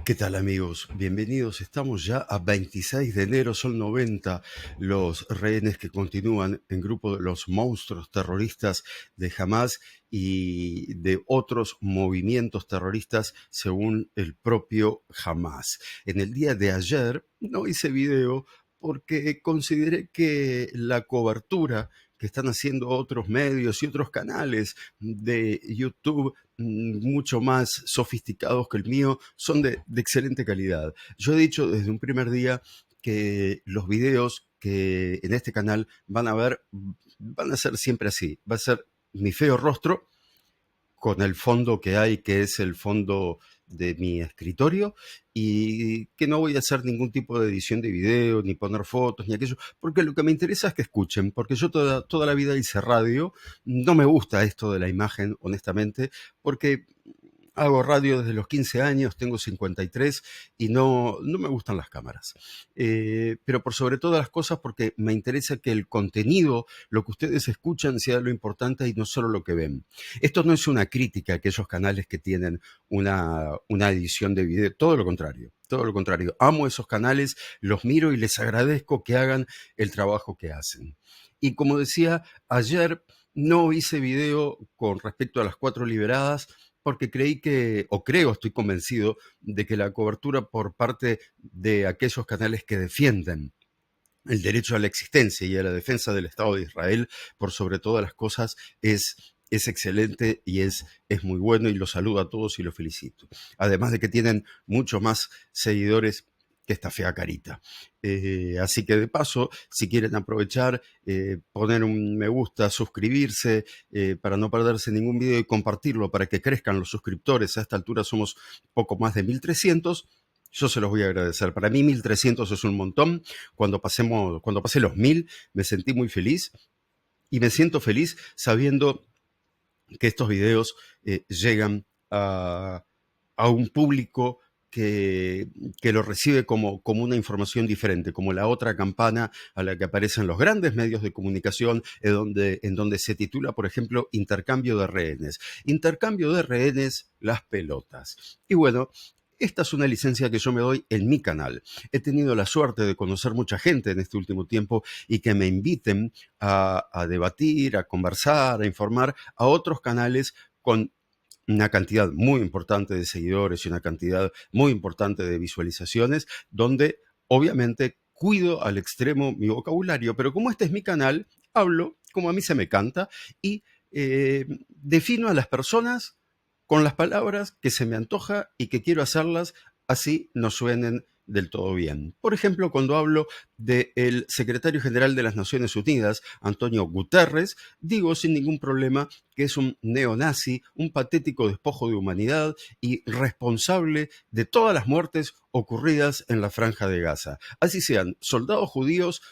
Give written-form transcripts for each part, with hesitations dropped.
¿Qué tal amigos? Bienvenidos. Estamos ya a 26 de enero, son 90 los rehenes que continúan en grupo de los monstruos terroristas de Hamás y de otros movimientos terroristas según el propio Hamás. En el día de ayer no hice video porque consideré que la cobertura que están haciendo otros medios y otros canales de YouTube mucho más sofisticados que el mío, son de excelente calidad. Yo he dicho desde un primer día que los videos que en este canal van a ver, van a ser siempre así. Va a ser mi feo rostro con el fondo que hay, que es el fondo de mi escritorio, y que no voy a hacer ningún tipo de edición de video, ni poner fotos, ni aquello, porque lo que me interesa es que escuchen, porque yo toda la vida hice radio, no me gusta esto de la imagen, honestamente, porque hago radio desde los 15 años, tengo 53 y no me gustan las cámaras. Pero por sobre todas las cosas porque me interesa que el contenido, lo que ustedes escuchan, sea lo importante y no solo lo que ven. Esto no es una crítica a aquellos canales que tienen una edición de video, todo lo contrario. Todo lo contrario, amo esos canales, los miro y les agradezco que hagan el trabajo que hacen. Y como decía, ayer no hice video con respecto a las 4 liberadas porque creí que, o creo, estoy convencido, de que la cobertura por parte de aquellos canales que defienden el derecho a la existencia y a la defensa del Estado de Israel, por sobre todas las cosas, es excelente y es muy bueno, y los saludo a todos y los felicito. Además de que tienen mucho más seguidores que esta fea carita. Así que de paso, si quieren aprovechar, poner un me gusta, suscribirse, para no perderse ningún video y compartirlo para que crezcan los suscriptores. A esta altura somos poco más de 1.300. Yo se los voy a agradecer. Para mí 1.300 es un montón. Cuando pasé los 1.000 me sentí muy feliz, y me siento feliz sabiendo que estos videos llegan a un público que lo recibe como una información diferente, como la otra campana a la que aparecen los grandes medios de comunicación, en donde se titula, por ejemplo, Intercambio de rehenes. Intercambio de rehenes, las pelotas. Y bueno, esta es una licencia que yo me doy en mi canal. He tenido la suerte de conocer mucha gente en este último tiempo y que me inviten a debatir, a conversar, a informar a otros canales con una cantidad muy importante de seguidores y una cantidad muy importante de visualizaciones, donde obviamente cuido al extremo mi vocabulario, pero como este es mi canal, hablo como a mí se me canta y defino a las personas con las palabras que se me antoja y que quiero hacerlas así no suenen del todo bien. Por ejemplo, cuando hablo del secretario general de las Naciones Unidas, Antonio Guterres, digo sin ningún problema que es un neonazi, un patético despojo de humanidad y responsable de todas las muertes ocurridas en la Franja de Gaza, así sean soldados judíos,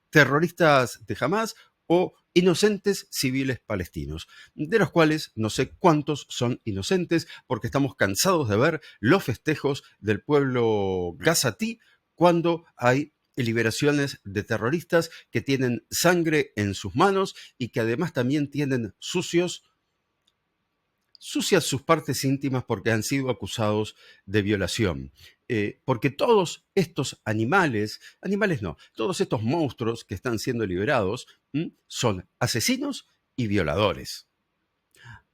terroristas de Hamás o inocentes civiles palestinos, de los cuales no sé cuántos son inocentes, porque estamos cansados de ver los festejos del pueblo gazatí cuando hay liberaciones de terroristas que tienen sangre en sus manos y que además también tienen sucias sus partes íntimas porque han sido acusados de violación. Porque todos estos animales no, todos estos monstruos que están siendo liberados son asesinos y violadores.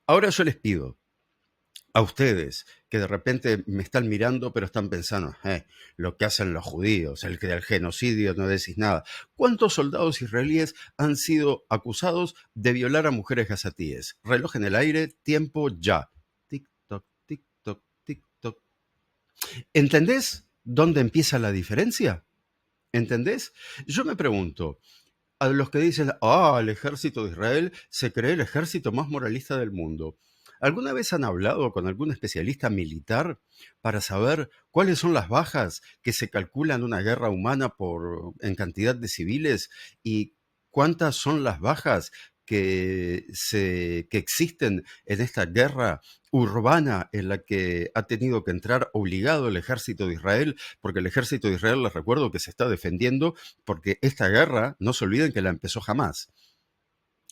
Ahora yo les pido a ustedes que de repente me están mirando pero están pensando, lo que hacen los judíos, el que del genocidio no decís nada. ¿Cuántos soldados israelíes han sido acusados de violar a mujeres gazatíes? Reloj en el aire, tiempo ya. Tic toc, tic toc, tic toc. ¿Entendés dónde empieza la diferencia? ¿Entendés? Yo me pregunto, a los que dicen, el ejército de Israel se cree el ejército más moralista del mundo. ¿Alguna vez han hablado con algún especialista militar para saber cuáles son las bajas que se calculan en una guerra humana en cantidad de civiles y cuántas son las bajas que existen en esta guerra urbana en la que ha tenido que entrar obligado el ejército de Israel? Porque el ejército de Israel, les recuerdo que se está defendiendo, porque esta guerra, no se olviden que la empezó Hamás.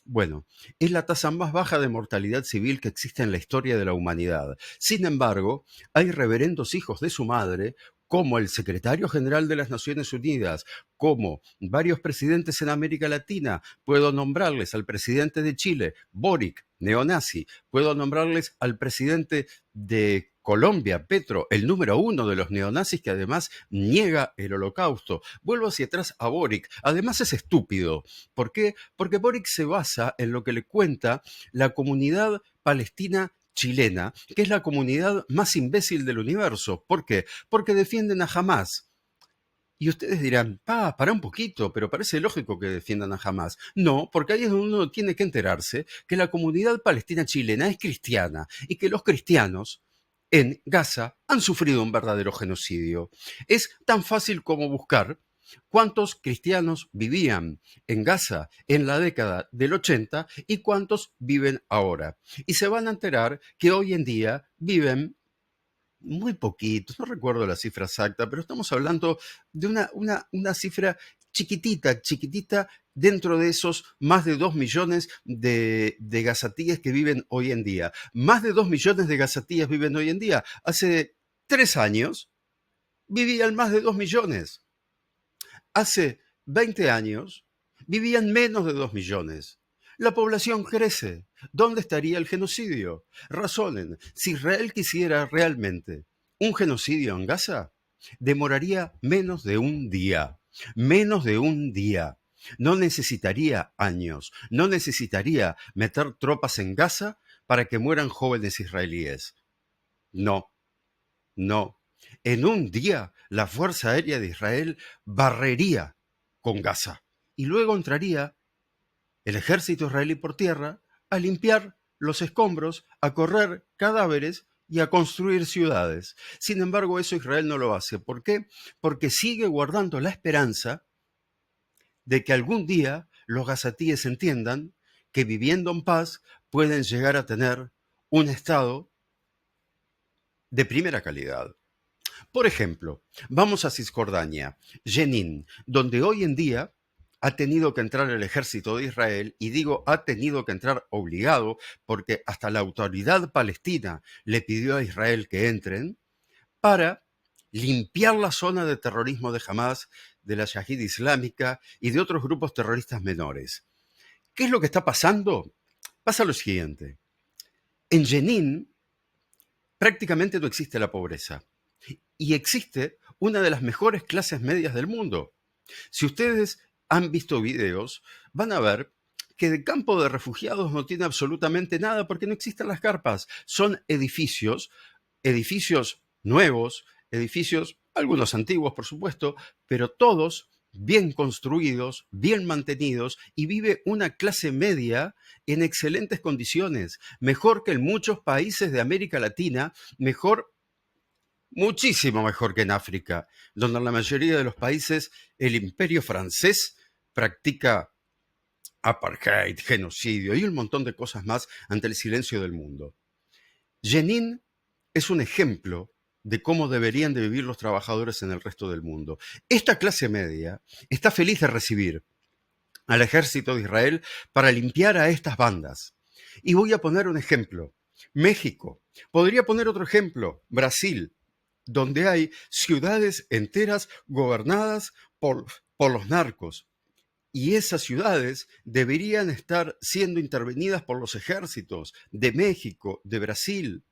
Bueno, es la tasa más baja de mortalidad civil que existe en la historia de la humanidad. Sin embargo, hay reverendos hijos de su madre, como el secretario general de las Naciones Unidas, como varios presidentes en América Latina. Puedo nombrarles al presidente de Chile, Boric, neonazi. Puedo nombrarles al presidente de Colombia, Petro, el número uno de los neonazis que además niega el holocausto. Vuelvo hacia atrás a Boric. Además es estúpido. ¿Por qué? Porque Boric se basa en lo que le cuenta la comunidad palestina chilena, que es la comunidad más imbécil del universo. ¿Por qué? Porque defienden a Hamás. Y ustedes dirán, para un poquito, pero parece lógico que defiendan a Hamás. No, porque ahí es donde uno tiene que enterarse que la comunidad palestina chilena es cristiana y que los cristianos en Gaza han sufrido un verdadero genocidio. Es tan fácil como buscar cuántos cristianos vivían en Gaza en la década del 80 y cuántos viven ahora. Y se van a enterar que hoy en día viven muy poquitos, no recuerdo la cifra exacta, pero estamos hablando de una cifra chiquitita, chiquitita, dentro de esos más de 2 millones de gazatíes que viven hoy en día. Más de 2 millones de gazatíes viven hoy en día. Hace 3 años vivían más de 2 millones. Hace 20 años vivían menos de 2 millones. La población crece. ¿Dónde estaría el genocidio? Razonen, si Israel quisiera realmente un genocidio en Gaza, demoraría menos de un día. Menos de un día. No necesitaría años. No necesitaría meter tropas en Gaza para que mueran jóvenes israelíes. No, no. En un día, la Fuerza Aérea de Israel barrería con Gaza y luego entraría el ejército israelí por tierra a limpiar los escombros, a correr cadáveres y a construir ciudades. Sin embargo, eso Israel no lo hace. ¿Por qué? Porque sigue guardando la esperanza de que algún día los gazatíes entiendan que viviendo en paz pueden llegar a tener un Estado de primera calidad. Por ejemplo, vamos a Cisjordania, Jenin, donde hoy en día ha tenido que entrar el ejército de Israel, y digo ha tenido que entrar obligado porque hasta la autoridad palestina le pidió a Israel que entren para limpiar la zona de terrorismo de Hamás, de la Yihad Islámica y de otros grupos terroristas menores. ¿Qué es lo que está pasando? Pasa lo siguiente. En Jenin prácticamente no existe la pobreza. Y existe una de las mejores clases medias del mundo. Si ustedes han visto videos, van a ver que el campo de refugiados no tiene absolutamente nada porque no existen las carpas. Son edificios, edificios nuevos, edificios, algunos antiguos por supuesto, pero todos bien construidos, bien mantenidos, y vive una clase media en excelentes condiciones, mejor que en muchos países de América Latina, mejor, muchísimo mejor que en África, donde en la mayoría de los países el imperio francés practica apartheid, genocidio y un montón de cosas más ante el silencio del mundo. Jenin es un ejemplo de cómo deberían de vivir los trabajadores en el resto del mundo. Esta clase media está feliz de recibir al ejército de Israel para limpiar a estas bandas. Y voy a poner un ejemplo. México. Podría poner otro ejemplo. Brasil, donde hay ciudades enteras gobernadas por los narcos. Y esas ciudades deberían estar siendo intervenidas por los ejércitos de México, de Brasil,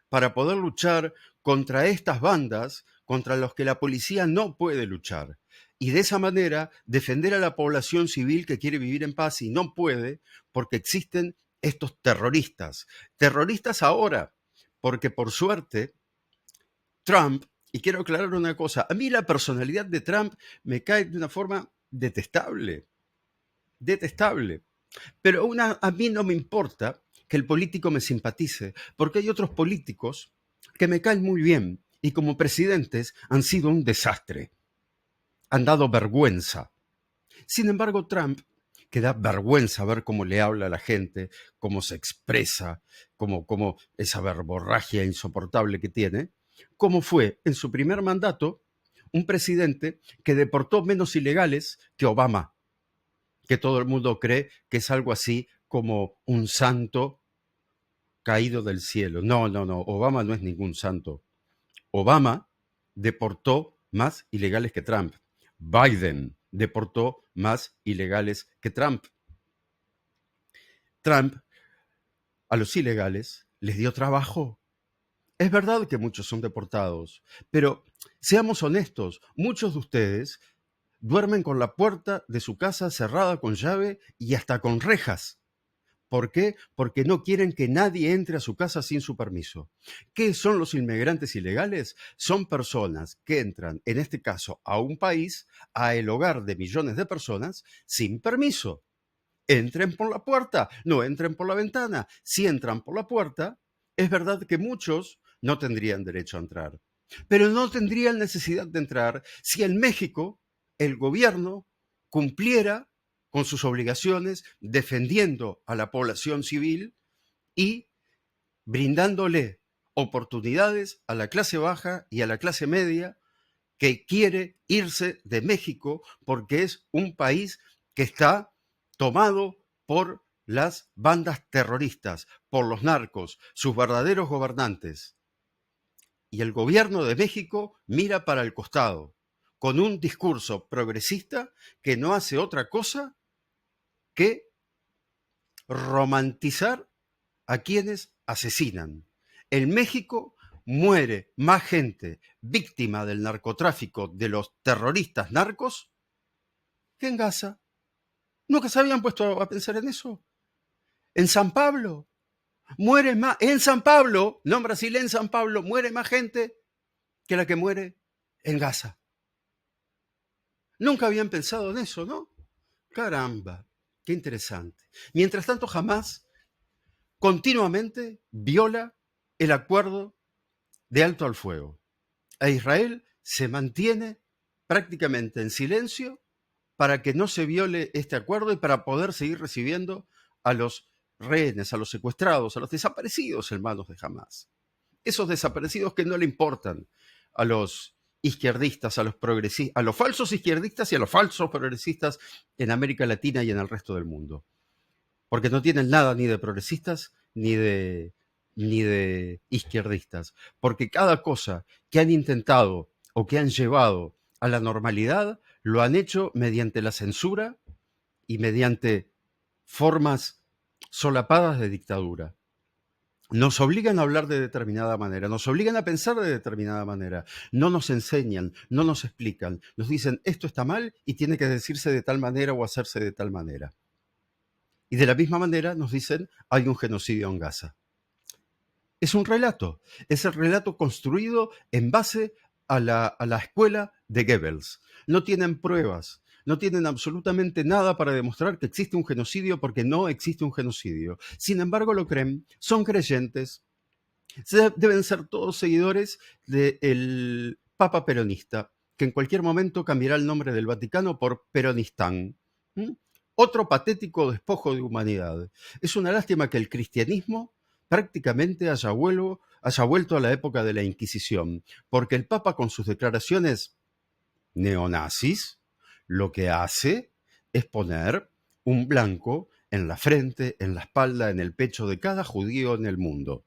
para poder luchar contra estas bandas contra los que la policía no puede luchar. Y de esa manera defender a la población civil que quiere vivir en paz y no puede porque existen estos terroristas. Terroristas ahora, porque por suerte Trump, y quiero aclarar una cosa, a mí la personalidad de Trump me cae de una forma detestable, detestable. Pero a mí no me importa que el político me simpatice, porque hay otros políticos que me caen muy bien y como presidentes han sido un desastre, han dado vergüenza. Sin embargo, Trump, que da vergüenza ver cómo le habla a la gente, cómo se expresa, cómo esa verborragia insoportable que tiene, cómo fue en su primer mandato un presidente que deportó menos ilegales que Obama, que todo el mundo cree que es algo así como un santo caído del cielo. No, Obama no es ningún santo. Obama deportó más ilegales que Trump. Biden deportó más ilegales que Trump. Trump a los ilegales les dio trabajo. Es verdad que muchos son deportados, pero seamos honestos, muchos de ustedes duermen con la puerta de su casa cerrada con llave y hasta con rejas. ¿Por qué? Porque no quieren que nadie entre a su casa sin su permiso. ¿Qué son los inmigrantes ilegales? Son personas que entran, en este caso, a un país, a el hogar de millones de personas, sin permiso. Entren por la puerta, no entren por la ventana. Si entran por la puerta, es verdad que muchos no tendrían derecho a entrar, pero no tendrían necesidad de entrar si en México el gobierno cumpliera con sus obligaciones defendiendo a la población civil y brindándole oportunidades a la clase baja y a la clase media que quiere irse de México porque es un país que está tomado por las bandas terroristas, por los narcos, sus verdaderos gobernantes. Y el gobierno de México mira para el costado, con un discurso progresista que no hace otra cosa que romantizar a quienes asesinan. En México muere más gente víctima del narcotráfico de los terroristas narcos que en Gaza. ¿Nunca se habían puesto a pensar en eso? En San Pablo muere más, en San Pablo, no en Brasil, en San Pablo muere más gente que la que muere en Gaza. Nunca habían pensado en eso, ¿no? Caramba, qué interesante. Mientras tanto, Hamás continuamente viola el acuerdo de alto al fuego. A Israel se mantiene prácticamente en silencio para que no se viole este acuerdo y para poder seguir recibiendo a los rehenes, a los secuestrados, a los desaparecidos en manos de Hamás. Esos desaparecidos que no le importan a los izquierdistas, a los progresistas, a los falsos izquierdistas y a los falsos progresistas en América Latina y en el resto del mundo. Porque no tienen nada ni de progresistas ni de izquierdistas. Porque cada cosa que han intentado o que han llevado a la normalidad lo han hecho mediante la censura y mediante formas solapadas de dictadura. Nos obligan a hablar de determinada manera, nos obligan a pensar de determinada manera, no nos enseñan, no nos explican, nos dicen esto está mal y tiene que decirse de tal manera o hacerse de tal manera. Y de la misma manera nos dicen hay un genocidio en Gaza. Es un relato, es el relato construido en base a la escuela de Goebbels. No tienen pruebas, no tienen absolutamente nada para demostrar que existe un genocidio porque no existe un genocidio. Sin embargo, lo creen, son creyentes, deben ser todos seguidores del Papa peronista, que en cualquier momento cambiará el nombre del Vaticano por Peronistán. Otro patético despojo de humanidad. Es una lástima que el cristianismo prácticamente haya vuelto a la época de la Inquisición, porque el Papa con sus declaraciones neonazis lo que hace es poner un blanco en la frente, en la espalda, en el pecho de cada judío en el mundo.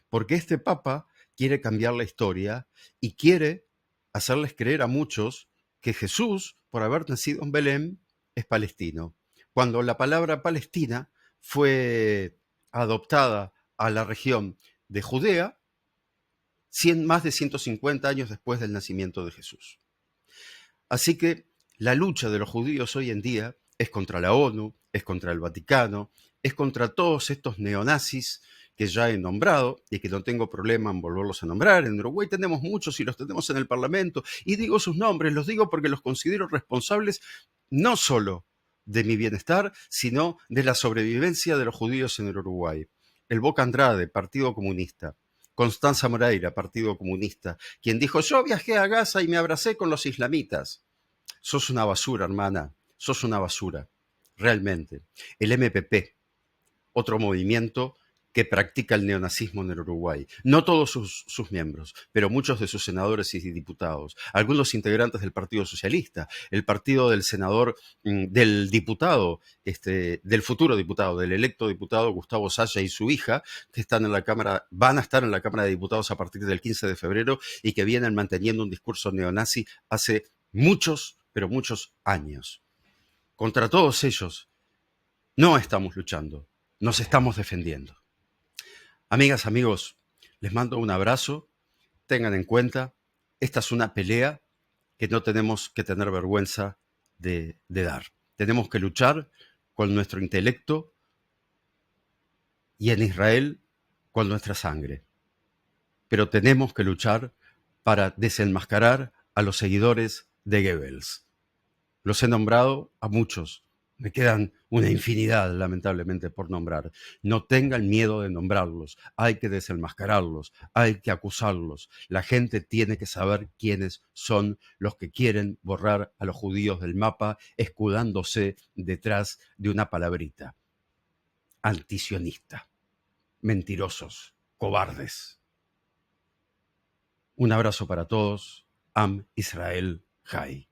Porque este Papa quiere cambiar la historia y quiere hacerles creer a muchos que Jesús, por haber nacido en Belén, es palestino. Cuando la palabra Palestina fue adoptada a la región de Judea más de 150 años después del nacimiento de Jesús. Así que la lucha de los judíos hoy en día es contra la ONU, es contra el Vaticano, es contra todos estos neonazis que ya he nombrado y que no tengo problema en volverlos a nombrar. En Uruguay tenemos muchos y los tenemos en el Parlamento. Y digo sus nombres, los digo porque los considero responsables no solo de mi bienestar, sino de la sobrevivencia de los judíos en el Uruguay. El Boca Andrade, Partido Comunista. Constanza Moreira, Partido Comunista, quien dijo, yo viajé a Gaza y me abracé con los islamitas. Sos una basura, hermana, sos una basura, realmente. El MPP, otro movimiento que practica el neonazismo en el Uruguay. No todos sus miembros, pero muchos de sus senadores y diputados. Algunos integrantes del Partido Socialista, el partido del senador, del diputado, del futuro diputado, del electo diputado Gustavo Saya y su hija, que están en la Cámara, van a estar en la Cámara de Diputados a partir del 15 de febrero y que vienen manteniendo un discurso neonazi hace muchos, pero muchos años. Contra todos ellos no estamos luchando, nos estamos defendiendo. Amigas, amigos, les mando un abrazo. Tengan en cuenta, esta es una pelea que no tenemos que tener vergüenza de dar. Tenemos que luchar con nuestro intelecto y en Israel con nuestra sangre. Pero tenemos que luchar para desenmascarar a los seguidores de Goebbels. Los he nombrado a muchos. Me quedan una infinidad, lamentablemente, por nombrar. No tengan miedo de nombrarlos. Hay que desenmascararlos. Hay que acusarlos. La gente tiene que saber quiénes son los que quieren borrar a los judíos del mapa, escudándose detrás de una palabrita. Antisionista. Mentirosos. Cobardes. Un abrazo para todos. Am Israel Chai.